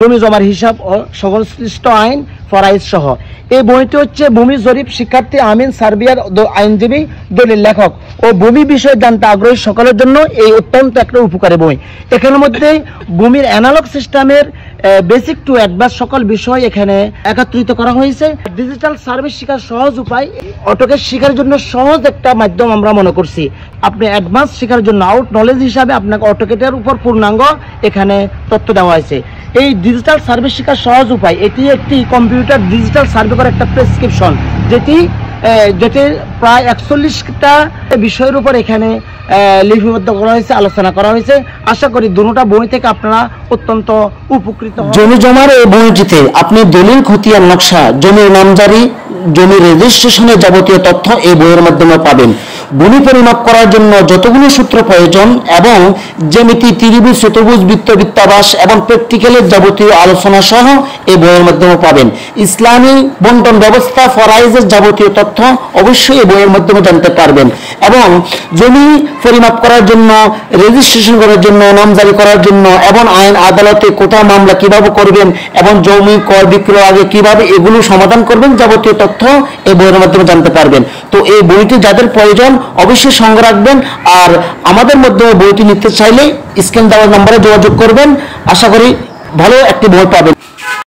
জমি জমার হিসাব ও সংশ্লিষ্ট আইন ফরাইজ সহ। এই বইটি হচ্ছে ভূমি জরিপ শিক্ষার্থী আমিন সার্বিয়ার আইনজীবী দলিল লেখক ও ভূমি বিষয়ে জানতে আগ্রহী সকলের জন্য এই অত্যন্ত একটা উপকারী বই। এখানের মধ্যে ভূমির অ্যানালগ সিস্টেমের বেসিক টু অ্যাডভান্স সকল বিষয় এখানে একত্রিত করা হয়েছে। ডিজিটাল সার্ভিস শেখার সহজ উপায়, অটোকেট শেখার জন্য সহজ একটা মাধ্যম আমরা মনে করছি। আপনি অ্যাডভান্স শেখার জন্য আউট নলেজ হিসাবে আপনাকে অটোকেটের উপর পূর্ণাঙ্গ এখানে তথ্য দেওয়া হয়েছে। এই ডিজিটাল সার্ভিস শেখার সহজ উপায়, এটি একটি কম্পিউটার ডিজিটাল সার্ভে করার একটা প্রেসক্রিপশন, যেটি প্রায় 41টা বিষয়ের উপর এখানে লিপিবদ্ধ করা হয়েছে, আলোচনা করা হয়েছে। আশা করি দুটোটা বই থেকে আপনারা অত্যন্ত উপকৃত হবেন। জমি জমার এই বইটিতে আপনি দলিল, খতিয়ান, নকশা, জমির নামজারি, জমির রেজিস্ট্রেশনের যাবতীয় তথ্য এই বইয়ের মাধ্যমে পাবেন। ভূমি পরিমাপ করার জন্য যতগুলো সূত্র প্রয়োজন এবং জ্যামিতি, ত্রিভুজ, চতুর্ভুজ, বৃত্ত, বৃত্তাবাস এবং প্র্যাকটিক্যালের যাবতীয় আলোচনা সহ এই বইয়ের মাধ্যমে পাবেন। ইসলামী বন্টন ব্যবস্থা, ফরাইজের যাবতীয় তথ্য অবশ্যই এই বইয়ের মাধ্যমে জানতে পারবেন। এবং জমি পরিমাপ করার জন্য, রেজিস্ট্রেশন করার জন্য, নামজারি করার জন্য এবং আইন আদালতে কোটা মামলা কিভাবে করবেন এবং জমি ক্রয় বিক্রয় আগে কিভাবে এগুলো সমাধান করবেন, যাবতীয় তথ্য এই বইয়ের মাধ্যমে জানতে পারবেন। তো এই বইটি যাদের প্রয়োজন অবশ্যই সঙ্গে রাখবেন। আর আমাদের মধ্যে বইটি নিতে চাইলে স্ক্রিন দেওয়া নম্বরে যোগাযোগ করবেন। আশা করি ভালো একটি বই পাবেন।